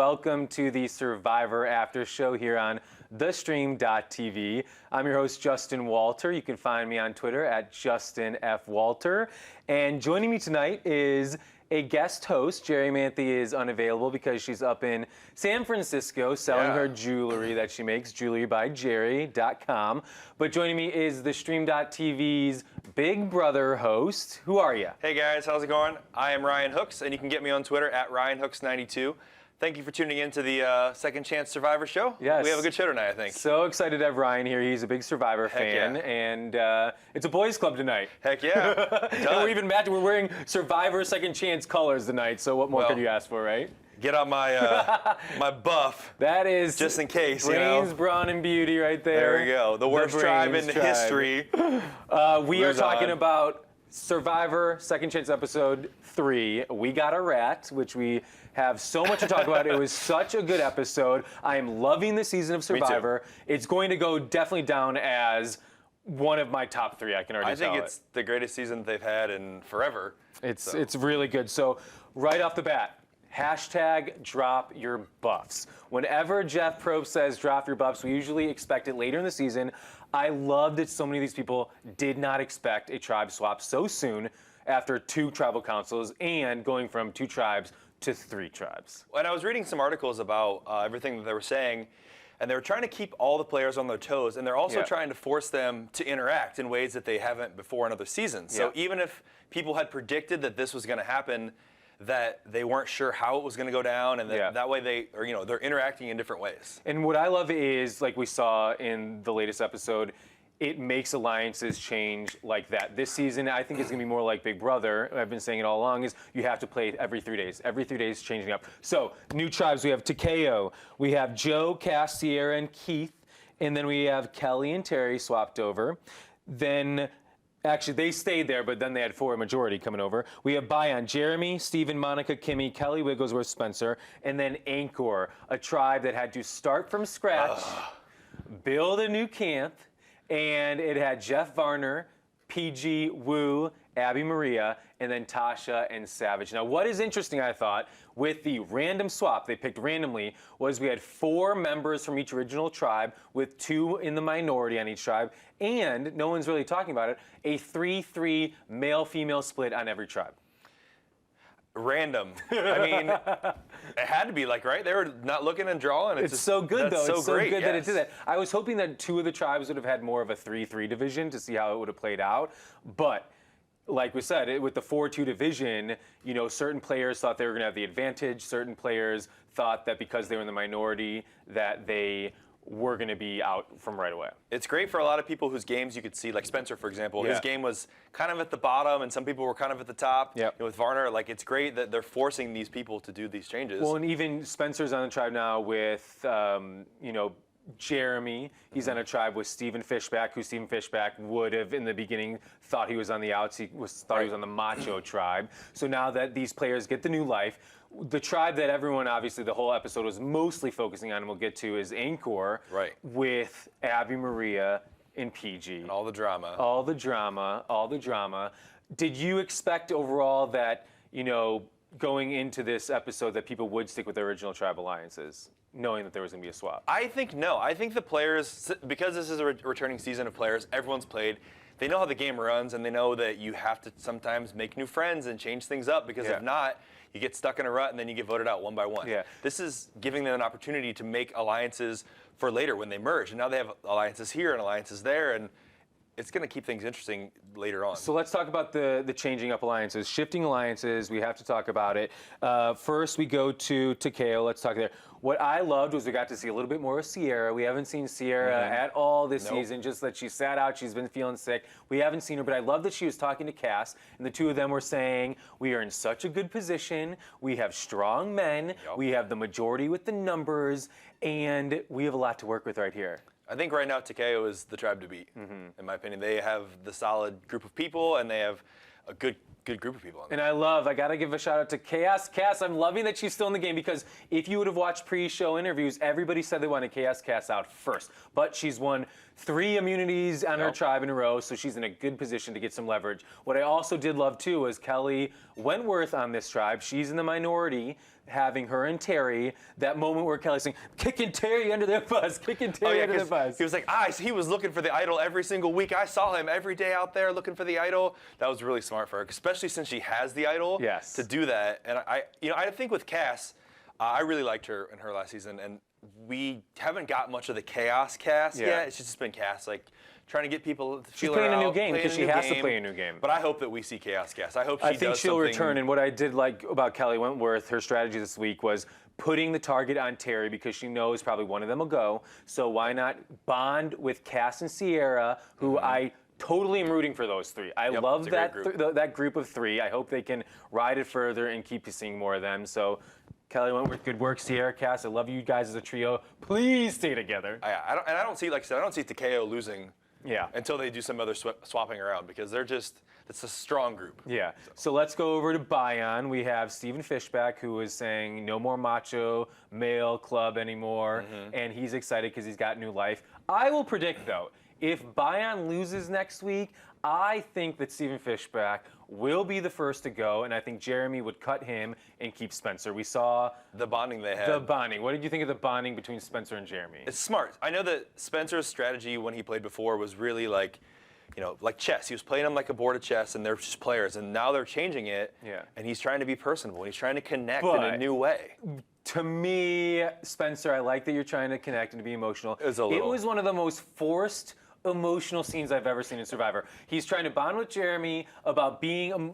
welcome to the Survivor After Show here on TheStreamTV. I'm your host, Justin Walter. You can find me on Twitter at JustinFWalter. And joining me tonight is a guest host. Jerry Manthe is unavailable because she's up in San Francisco selling her jewelry that she makes, jewelrybyjerry.com. But joining me is TheStream.tv's Big Brother host. Who are you? Hey guys, how's it going? I am Ryan Hooks, and you can get me on Twitter at RyanHooks92. Thank you for tuning in to the Second Chance Survivor show. Yes. We have a good show tonight, I think. So excited to have Ryan here. He's a big Survivor fan, and it's a boys' club tonight. Heck yeah. And we're even matching. We're wearing Survivor Second Chance colors tonight, so what more could you ask for, right? Get on my my buff. That is just in case, brains, brawn, and beauty right there. There we go. The worst tribe in history. We are talking about Survivor Second Chance episode 3. We got a rat, which we have so much to talk about. It was such a good episode. I am loving the season of Survivor. It's going to go definitely down as one of my top 3. I can already tell. I think it's the greatest season they've had in forever. It's really good. So right off the bat, hashtag drop your buffs. Whenever Jeff Probst says drop your buffs, we usually expect it later in the season. I love that so many of these people did not expect a tribe swap so soon after 2 tribal councils and going from 2 tribes to 3 tribes. And I was reading some articles about everything that they were saying, and they were trying to keep all the players on their toes, and they're also trying to force them to interact in ways that they haven't before in other seasons. So even if people had predicted that this was going to happen, that they weren't sure how it was going to go down, and that way they're interacting in different ways. And what I love is, like we saw in the latest episode, it makes alliances change like that. This season, I think it's going to be more like Big Brother. I've been saying it all along, is you have to play every 3 days. Every 3 days changing up. So, new tribes, we have Takeo, we have Joe, Cass, Sierra, and Keith, and then we have Kelly and Terry swapped over. Then, actually, they stayed there, but then they had 4 majority coming over. We have Bayan, Jeremy, Steven, Monica, Kimmy, Kelly, Wigglesworth, Spencer, and then Angkor, a tribe that had to start from scratch, build a new camp, and it had Jeff Varner, Peih-Gee, Wu, Abi-Maria, and then Tasha and Savage. Now, what is interesting, I thought, with the random swap they picked randomly, was we had 4 members from each original tribe, with 2 in the minority on each tribe, and, no one's really talking about it, a 3-3 male-female split on every tribe. Random. I mean, it had to be right? They were not looking and drawing. It's so good, though. So it's so great, good that it did that. I was hoping that 2 of the tribes would have had more of a 3-3 division to see how it would have played out. But like we said, with the 4-2 division, certain players thought they were going to have the advantage. Certain players thought that because they were in the minority that they were going to be out from right away. It's great for a lot of people whose games you could see, like Spencer, for example. His game was kind of at the bottom, and some people were kind of at the top. With Varner, it's great that they're forcing these people to do these changes. Well, and even Spencer's on the tribe now with, Jeremy. He's on a tribe with Stephen Fishback, who Stephen Fishback would have, in the beginning, thought he was on the outs. He thought he was on the macho tribe. So now that these players get the new life, the tribe that everyone, obviously, the whole episode was mostly focusing on, and we'll get to, is Angkor, with Abi-Maria and Peih-Gee. And all the drama. All the drama, all the drama. Did you expect overall that, going into this episode, that people would stick with their original tribe alliances, knowing that there was going to be a swap? I think no. I think the players, because this is a returning season of players, everyone's played. They know how the game runs, and they know that you have to sometimes make new friends and change things up, because if not, you get stuck in a rut and then you get voted out one by one. This is giving them an opportunity to make alliances for later when they merge. And now they have alliances here and alliances there, and it's going to keep things interesting later on. So let's talk about the changing up alliances. Shifting alliances, we have to talk about it. First, we go to Takeo. Let's talk there. What I loved was we got to see a little bit more of Sierra. We haven't seen Sierra at all this season, just that she sat out. She's been feeling sick. We haven't seen her, but I love that she was talking to Cass, and the 2 of them were saying, we are in such a good position. We have strong men. We have the majority with the numbers, and we have a lot to work with right here. I think right now Takeo is the tribe to beat, in my opinion. They have the solid group of people, and they have a good group of people. And I got to give a shout out to Chaos. Cass, I'm loving that she's still in the game, because if you would have watched pre-show interviews, everybody said they wanted Chaos Cass out first. But she's won 3 immunities on her tribe in a row, so she's in a good position to get some leverage. What I also did love, too, was Kelly Wentworth on this tribe. She's in the minority. having her and Terry, that moment where Kelly's saying, kicking Terry under the bus, kicking Terry under the bus. He was like, he was looking for the idol every single week. I saw him every day out there looking for the idol. That was really smart for her, especially since she has the idol. Yes. To do that. And I think with Cass, I really liked her in her last season, and we haven't got much of the chaos Cass yet. It's just been Cass, like, trying to get people to feel her out. She's playing a new game because she has to play a new game. But I hope that we see Chaos Cass. I hope she does something. I think she'll return, and what I did like about Kelly Wentworth, her strategy this week was putting the target on Terry because she knows probably one of them will go. So why not bond with Cass and Sierra, who I totally am rooting for those three. I love that that group of three. I hope they can ride it further and keep seeing more of them. So Kelly Wentworth, good work. Sierra, Cass, I love you guys as a trio. Please stay together. I don't see, like I said, I don't see Takeo losing. Yeah. Until they do some other swapping around, because it's a strong group. Yeah. So let's go over to Bion. We have Stephen Fishback, who is saying no more macho male club anymore, and he's excited because he's got new life. I will predict, though, if Bion loses next week, I think that Stephen Fishback will be the first to go, and I think Jeremy would cut him and keep Spencer. We saw the bonding they had. The bonding. What did you think of the bonding between Spencer and Jeremy? It's smart. I know that Spencer's strategy when he played before was really like, like chess. He was playing them like a board of chess, and they're just players. And now they're changing it, and he's trying to be personable. He's trying to connect in a new way. To me, Spencer, I like that you're trying to connect and to be emotional. It was one of the most forced emotional scenes I've ever seen in Survivor. He's trying to bond with Jeremy about being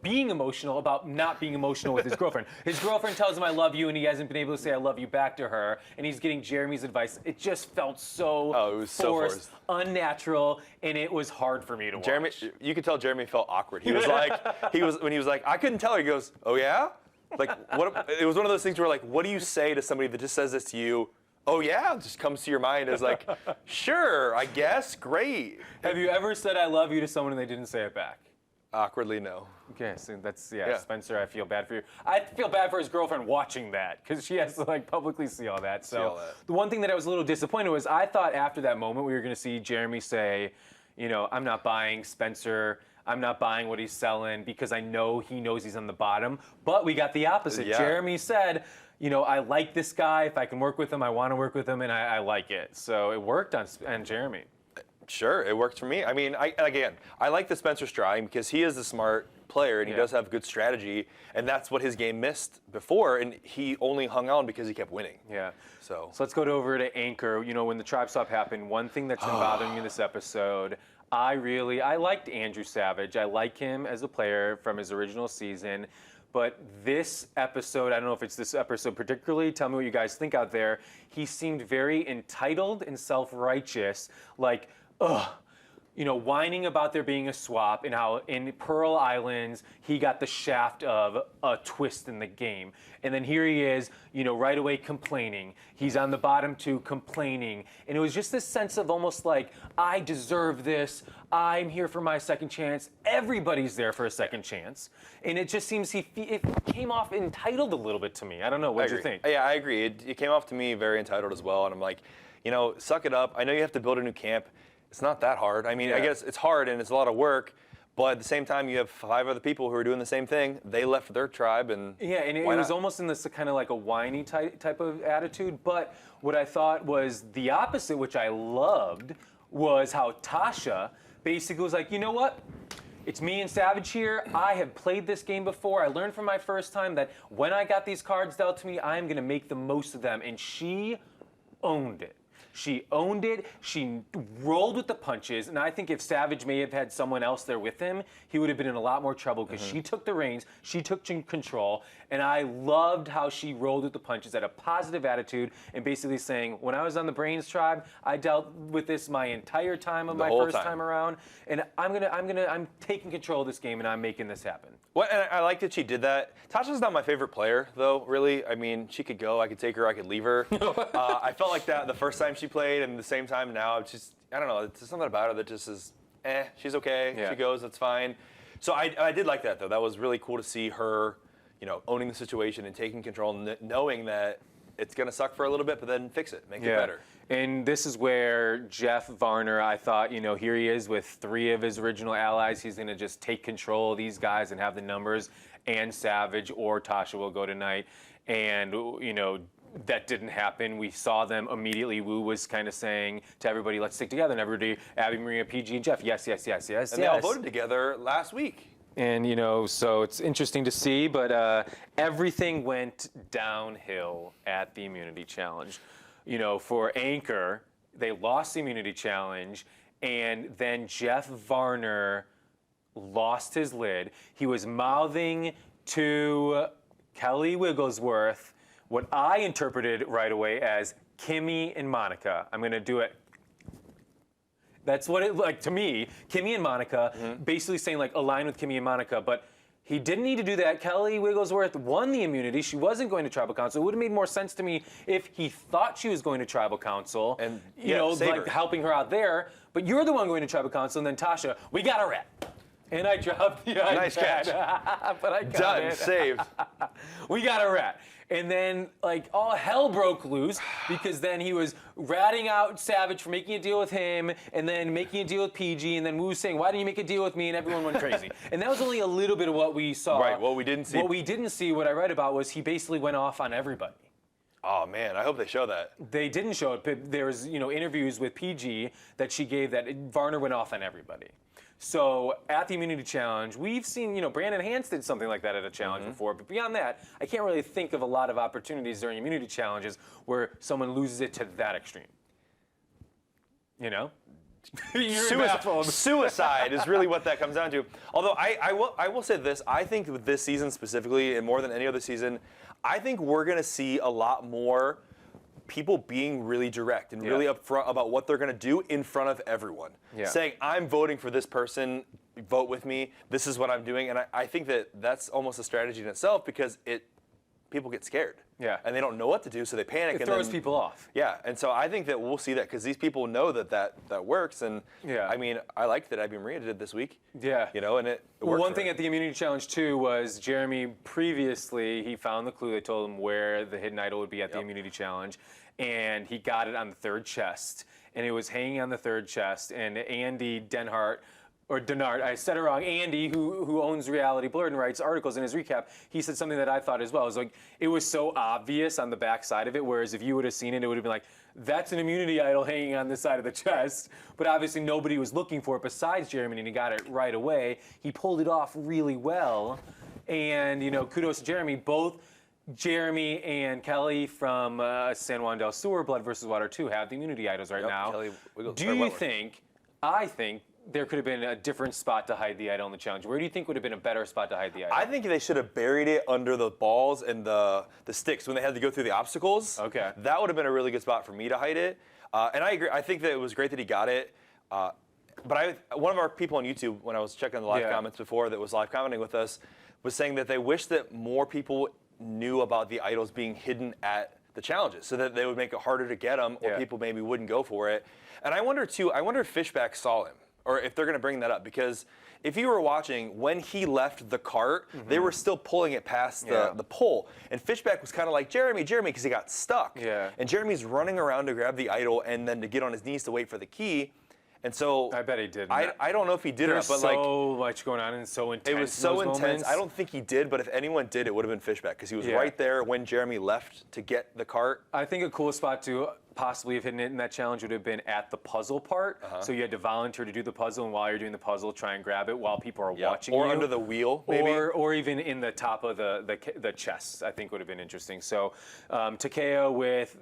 being emotional, about not being emotional with his girlfriend. His girlfriend tells him, I love you, and he hasn't been able to say I love you back to her, and he's getting Jeremy's advice. It just felt so forced, unnatural, and it was hard for me to watch. You could tell Jeremy felt awkward. He was like, when he was like, I couldn't tell her, he goes, oh yeah? Like, it was one of those things where, like, what do you say to somebody that just says this to you? Oh yeah, it just comes to your mind as like, sure, I guess, great. Have you ever said I love you to someone and they didn't say it back? Awkwardly, no. Okay, so that's, Spencer, I feel bad for you. I feel bad for his girlfriend watching that, because she has to, like, publicly see all that. So the one thing that I was a little disappointed was I thought after that moment we were going to see Jeremy say, I'm not buying Spencer. I'm not buying what he's selling because I know he knows he's on the bottom. But we got the opposite. Yeah. Jeremy said, I like this guy. If I can work with him, I want to work with him, and I like it. So it worked on Jeremy. Sure, it worked for me. I mean, I like the Spencer Stride because he is a smart player and he does have good strategy, and that's what his game missed before, and he only hung on because he kept winning. Yeah. So let's go over to Anchor. When the tribe swap happened, one thing that's been bothering me this episode, I liked Andrew Savage. I like him as a player from his original season. But this episode, I don't know if it's this episode particularly, tell me what you guys think out there, he seemed very entitled and self-righteous, like, whining about there being a swap and how in Pearl Islands he got the shaft of a twist in the game. And then here he is, right away complaining. He's on the bottom two complaining. And it was just this sense of almost like, I deserve this. I'm here for my second chance. Everybody's there for a second chance. And it just seems it came off entitled a little bit to me. I don't know. What do you think? Yeah, I agree. It came off to me very entitled as well. And I'm like, suck it up. I know you have to build a new camp. It's not that hard. I mean, I guess it's hard and it's a lot of work, but at the same time, you have 5 other people who are doing the same thing. They left their tribe, and and it was almost in this kind of like a whiny type of attitude. But what I thought was the opposite, which I loved, was how Tasha basically was like, you know what? It's me and Savage here. I have played this game before. I learned from my first time that when I got these cards dealt to me, I am going to make the most of them. And she owned it. She owned it. She rolled with the punches. And I think if Savage may have had someone else there with him, he would have been in a lot more trouble because she took the reins. She took control. And I loved how she rolled with the punches, had a positive attitude, and basically saying, when I was on the Brains tribe, I dealt with this my entire time of my first time around. And I'm taking control of this game and I'm making this happen. Well, and I like that she did that. Tasha's not my favorite player, though, really. I mean, she could go. I could take her. I could leave her. I felt like that the first time she played, and the same time now. It's just, I don't know. There's something about her that just is, she's okay. Yeah. She goes. That's fine. So I did like that, though. That was really cool to see her, owning the situation and taking control, knowing that it's going to suck for a little bit, but then fix it, make it better. And this is where Jeff Varner, I thought, here he is with 3 of his original allies. He's going to just take control of these guys and have the numbers, and Savage or Tasha will go tonight. And, that didn't happen. We saw them immediately. Wu was kind of saying to everybody, let's stick together. And everybody, Abi-Maria, Peih-Gee, and Jeff, yes. And they all voted together last week. And, so it's interesting to see, but everything went downhill at the Immunity Challenge. For Anchor, they lost the Immunity Challenge, and then Jeff Varner lost his lid. He was mouthing to Kelly Wigglesworth what I interpreted right away as Kimmy and Monica. I'm going to do it. That's what it like to me. Kimmy and Monica, basically saying like align with Kimmy and Monica, but he didn't need to do that. Kelly Wigglesworth won the immunity. She wasn't going to tribal council. It would have made more sense to me if he thought she was going to tribal council and like helping her out there. But you're the one going to tribal council, and then Tasha, we got a rat. And I dropped the iPad. Nice catch. But I got Done. it. Saved. We got a rat. And then, all hell broke loose because then he was ratting out Savage for making a deal with him and then making a deal with Peih-Gee, and then Wu was saying, why didn't you make a deal with me? And everyone went crazy. And that was only a little bit of what we saw. Right, what we didn't see. What we didn't see, what I read about, was he basically went off on everybody. Oh, man, I hope they show that. They didn't show it, but there was, interviews with Peih-Gee that she gave that Varner went off on everybody. So at the Immunity Challenge, we've seen, Brandon Hans did something like that at a challenge before, but beyond that, I can't really think of a lot of opportunities during Immunity Challenges where someone loses it to that extreme. You're baffled. Suicide is really what that comes down to. Although I will say this, I think with this season specifically, and more than any other season, I think we're going to see a lot more people being really direct and really upfront about what they're going to do in front of everyone. Saying, I'm voting for this person, vote with me, this is what I'm doing. And I think that that's almost a strategy in itself because people get scared. And they don't know what to do, so they panic. It throws people off. And so I think that we'll see that because these people know that works. And I mean, I liked that Abi-Maria did this week. And it worked. One thing at the Immunity Challenge too was Jeremy previously, he found the clue. They told him where the hidden idol would be at the Immunity Challenge. And he got it on the 3rd chest. And it was hanging on the 3rd chest. And Andy Denhart, or Denard, I said it wrong. Andy, who owns Reality Blurred and writes articles in his recap, he said something that I thought as well. It was like, it was so obvious on the back side of it, whereas if you would have seen it, it would have been like, that's an immunity idol hanging on this side of the chest. But obviously nobody was looking for it besides Jeremy, and he got it right away. He pulled it off really well. And, kudos to Jeremy. Both Jeremy and Kelly from San Juan del Sur, Blood vs. Water 2, have the immunity idols right now. Do you think, I think, there could have been a different spot to hide the idol in the challenge? Where do you think would have been a better spot to hide the idol? I think they should have buried it under the balls and the sticks when they had to go through the obstacles. Okay. That would have been a really good spot for me to hide it. And I agree. I think that it was great that he got it. But one of our people on YouTube, when I was checking the live comments before that was live commenting with us, was saying that they wish that more people knew about the idols being hidden at the challenges so that they would make it harder to get them or people maybe wouldn't go for it. And I wonder, too, if Fishback saw him or if they're going to bring that up because if you were watching, when he left the cart, they were still pulling it past the pole. And Fishback was kind of like, Jeremy, because he got stuck. And Jeremy's running around to grab the idol and then to get on his knees to wait for the key. And so I bet he did. I don't know if he did or not, but so much going on and so intense. It was so intense. Moments. I don't think he did, but if anyone did, it would have been Fishback because he was right there when Jeremy left to get the cart. I think a cool spot to possibly have hidden it in that challenge would have been at the puzzle part. So you had to volunteer to do the puzzle, and while you're doing the puzzle, try and grab it while people are watching you. Or under the wheel, maybe. Or even in the top of the chest, I think would have been interesting. So Takeo with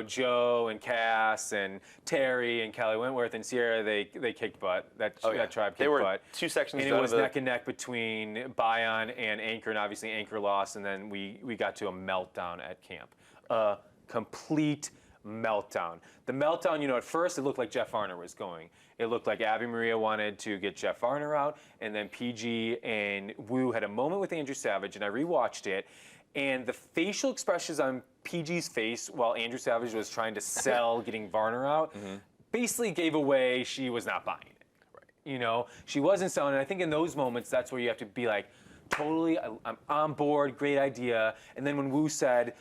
Joe and Cass and Terry and Kelly Wentworth and Sierra, they kicked butt. That tribe kicked butt. They were 2 sections and down. It was neck and neck between Bion and Anchor, and obviously Anchor lost, and then we got to a meltdown at camp. A complete meltdown. The meltdown, at first it looked like Jeff Varner was going. It looked like Abi-Maria wanted to get Jeff Varner out, and then Peih-Gee and Wu had a moment with Andrew Savage, and I rewatched it, and the facial expressions on Peih-Gee's face while Andrew Savage was trying to sell getting Varner out basically gave away she was not buying it. She wasn't selling it. I think in those moments, that's where you have to be like, totally, I'm on board, great idea. And then when Wu said,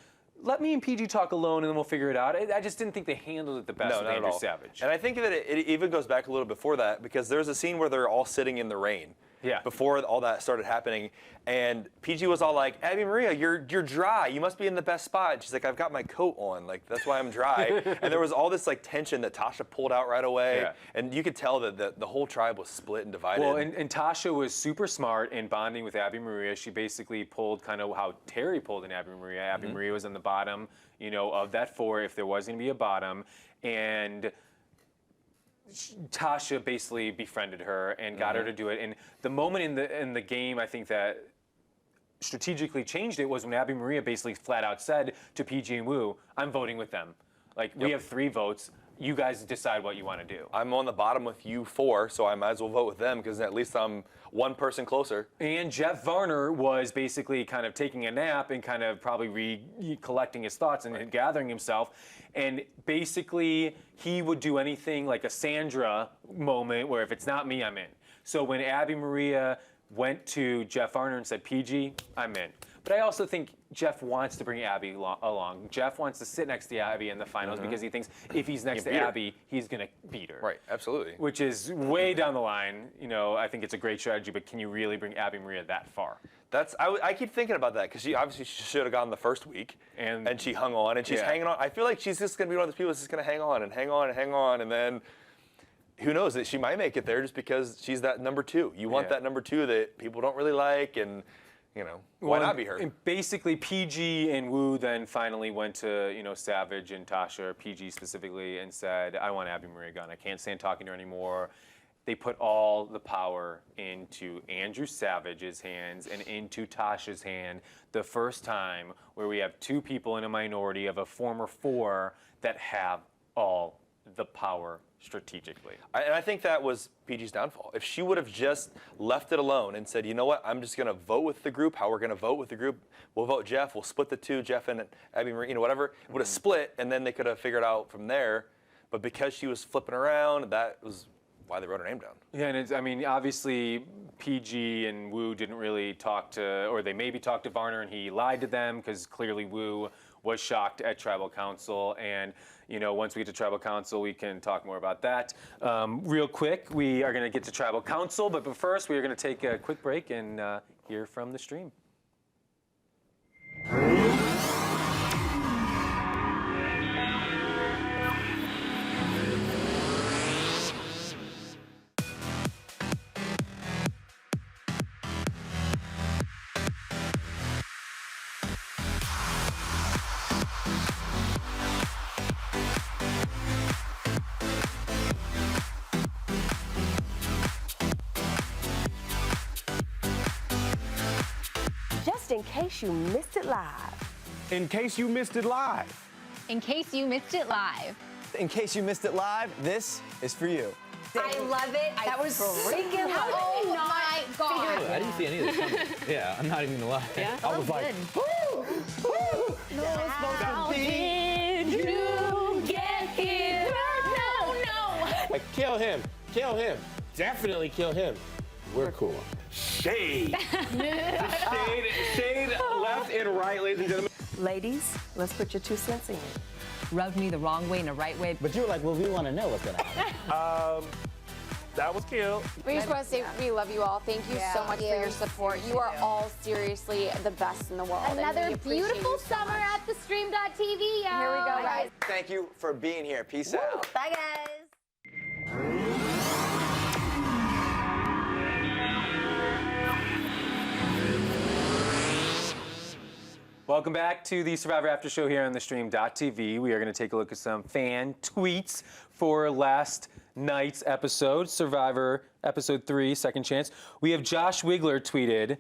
let me and Peih-Gee talk alone, and then we'll figure it out. I just didn't think they handled it the best No, with not at Andrew all. Savage. And I think that it even goes back a little before that, because there's a scene where they're all sitting in the rain. Yeah. Before all that started happening, and Peih-Gee was all like, Abi-Maria, you're dry. You must be in the best spot. And she's like, I've got my coat on. Like, that's why I'm dry. And there was all this like tension that Tasha pulled out right away. Yeah. And you could tell that the whole tribe was split and divided. Well, and Tasha was super smart in bonding with Abi-Maria. She basically pulled kind of how Terry pulled in Abi-Maria. Abi-Maria was on the bottom, you know, of that 4 if there was going to be a bottom. And Tasha basically befriended her and got her to do it. And the moment in the game, I think that strategically changed it was when Abi-Maria basically flat out said to Peih-Gee and Wu, "I'm voting with them. Like we have 3 votes. You guys decide what you want to do." I'm on the bottom with you 4, so I might as well vote with them because at least I'm one person closer. And Jeff Varner was basically kind of taking a nap and kind of probably collecting his thoughts and gathering himself. And basically, he would do anything like a Sandra moment where if it's not me, I'm in. So when Abi-Maria went to Jeff Varner and said, Peih-Gee, I'm in. But I also think Jeff wants to bring Abby along. Jeff wants to sit next to Abby in the finals because he thinks if he's next to Abby, he's going to beat her. Right, absolutely. Which is way down the line. You know, I think it's a great strategy, but can you really bring Abi-Maria that far? I keep thinking about that because she obviously should have gone the first week, and she hung on, and she's hanging on. I feel like she's just going to be one of those people that's just going to hang on and hang on and hang on, and then who knows that she might make it there just because she's that number 2. You want that number 2 that people don't really like, and you know, why not be her? And basically, Peih-Gee and Wu then finally went to, you know, Savage and Tasha, or Peih-Gee specifically, and said, I want Abi-Maria gone. I can't stand talking to her anymore. They put all the power into Andrew Savage's hands and into Tasha's hand the first time where we have 2 people in a minority of a former 4 that have all the power strategically. And I think that was Peih-Gee's downfall. If she would have just left it alone and said, you know what, I'm just going to vote with the group, how we're going to vote with the group, we'll vote Jeff, we'll split the 2, Jeff and Abi-Maria, you know, whatever, it would have split, and then they could have figured out from there. But because she was flipping around, that was why they wrote her name down. Yeah, and I mean, obviously, Peih-Gee and Wu didn't really talk to, or they maybe talked to Varner and he lied to them because clearly Wu was shocked at Tribal Council. And, you know, once we get to Tribal Council, we can talk more about that. Real quick, we are going to get to Tribal Council, but first, we are going to take a quick break and hear from the stream. Just in case you missed it live. In case you missed it live. In case you missed it live. In case you missed it live, this is for you. I love it. That was freaking How love did it. you my God. I didn't see any of this coming. Yeah, I'm not even gonna lie. Yeah? I was like, How did you get here? No. Kill him. Kill him. Definitely kill him. We're cool. shade. Shade left and right, ladies and gentlemen. Ladies, let's put your 2 cents in. Rubbed me the wrong way in the right way. But you were like, well, we want to know what's gonna happen. That was killed. We just want to say we love you all. Thank you so much for your support. You are all seriously the best in the world. and Another we appreciate beautiful you so summer much. at TheStream.tv, y'all. Here we go, guys. Thank you for being here. Peace out. Bye, guys. Welcome back to the Survivor After Show here on TheStream.tv. We are going to take a look at some fan tweets for last night's episode, Survivor Episode 3, Second Chance. We have Josh Wigler tweeted,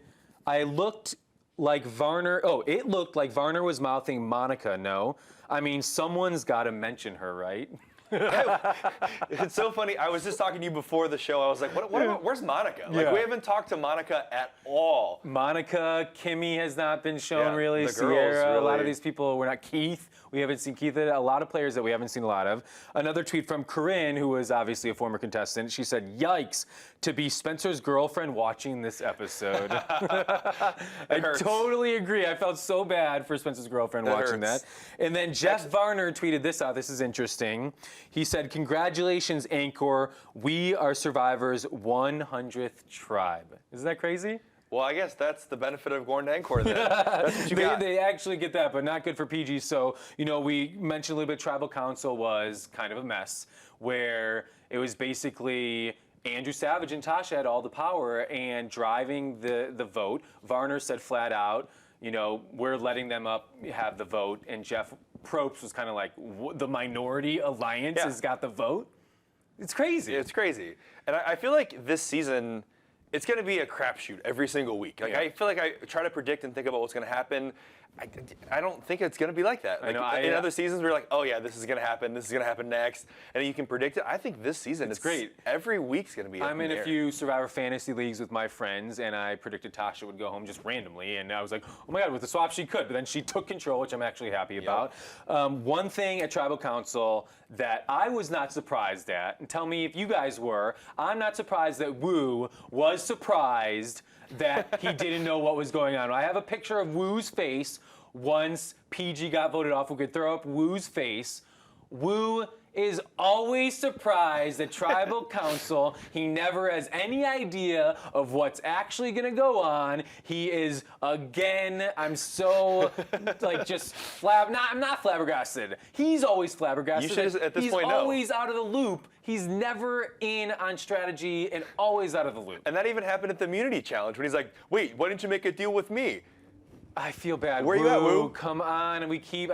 it looked like Varner was mouthing Monica, no? I mean, someone's got to mention her, right? It's so funny. I was just talking to you before the show. I was like, where's Monica? Like, we haven't talked to Monica at all. Monica, Kimmy has not been shown Yeah, really. the girls, Sierra, a lot really. of these people. We're not Keith. We haven't seen Keith. A lot of players that we haven't seen a lot of. Another tweet from Corinne, who was obviously a former contestant. She said, "Yikes! To be Spencer's girlfriend watching this episode." I hurts. totally agree. I felt so bad for Spencer's girlfriend watching hurts. that. And then Jeff Varner tweeted this out. This is interesting. He said, "Congratulations, Anchor. We are Survivor's 100th tribe." Isn't that crazy? Well, I guess that's the benefit of going to Encore then. That's what you got. They actually get that, but not good for Peih-Gee. So, we mentioned a little bit Tribal Council was kind of a mess, where it was basically Andrew Savage and Tasha had all the power and driving the vote. Varner said flat out, we're letting them up have the vote, and Jeff Probst was kind of like, the minority alliance has got the vote? It's crazy. It's crazy. And I feel like this season, it's going to be a crapshoot every single week. Like, I feel like I try to predict and think about what's going to happen. I don't think it's going to be like that. Like, in other seasons, we're like, oh yeah, this is going to happen. This is going to happen next, and you can predict it. I think this season it's great. Every week's going to be. I'm in a few Survivor fantasy leagues with my friends, and I predicted Tasha would go home just randomly, and I was like, oh my God, with the swap she could, but then she took control, which I'm actually happy about. One thing at Tribal Council that I was not surprised at, and tell me if you guys were, I'm not surprised that Woo was surprised that he didn't know what was going on. I have a picture of Woo's face once Peih-Gee got voted off. We could throw up Woo's face. Woo is always surprised at Tribal Council. He never has any idea of what's actually going to go on. He is, again, I'm so, just I'm not flabbergasted. He's always flabbergasted. You should, at this point, know. He's always out of the loop. He's never in on strategy and always out of the loop. And that even happened at the Immunity Challenge when he's like, wait, why didn't you make a deal with me? I feel bad. Where you at, Woo? Come on, and I keep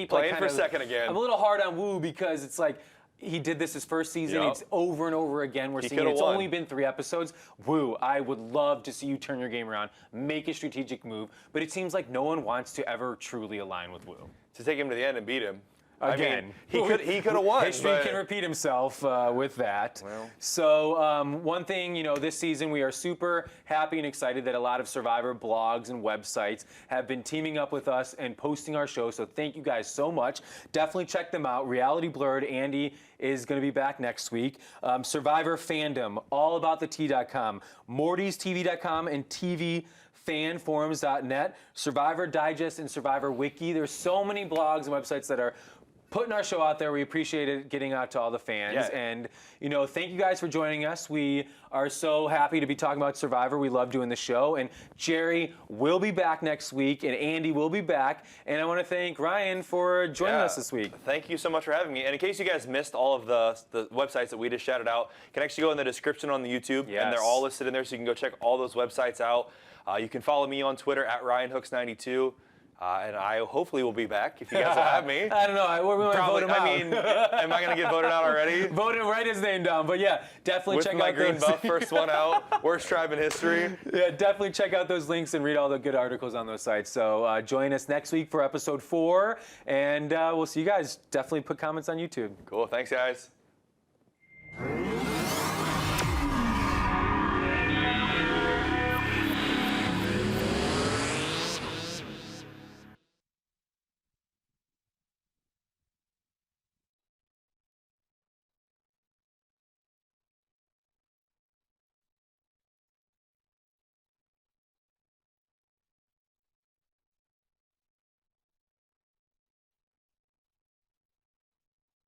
playing for a second again. I'm a little hard on Woo because it's like he did this his first season. It's over and over again. We're seeing it. It's only been 3 episodes. Woo, I would love to see you turn your game around, make a strategic move, but it seems like no one wants to ever truly align with Woo. To take him to the end and beat him. Again, I mean, he could have won. History can repeat himself with that. Well. So one thing, this season we are super happy and excited that a lot of Survivor blogs and websites have been teaming up with us and posting our show. So thank you guys so much. Definitely check them out. Reality Blurred, Andy is going to be back next week. Survivor Fandom, allabouttheT.com, MortysTV.com, and TVFanforums.net, Survivor Digest and Survivor Wiki. There's so many blogs and websites that are putting our show out there. We appreciate it getting out to all the fans. Yeah. And, thank you guys for joining us. We are so happy to be talking about Survivor. We love doing the show. And Jerry will be back next week, and Andy will be back. And I want to thank Ryan for joining us this week. Thank you so much for having me. And in case you guys missed all of the websites that we just shouted out, you can actually go in the description on the YouTube, and they're all listed in there, so you can go check all those websites out. You can follow me on Twitter at RyanHooks92. And I hopefully will be back if you guys will have me. I don't know. We might vote him out. I mean, am I going to get voted out already? Vote him, write his name down. But yeah, definitely check out my green those. buff, first one out, worst tribe in history. Yeah, definitely check out those links and read all the good articles on those sites. So join us next week for episode 4, and we'll see you guys. Definitely put comments on YouTube. Cool. Thanks, guys.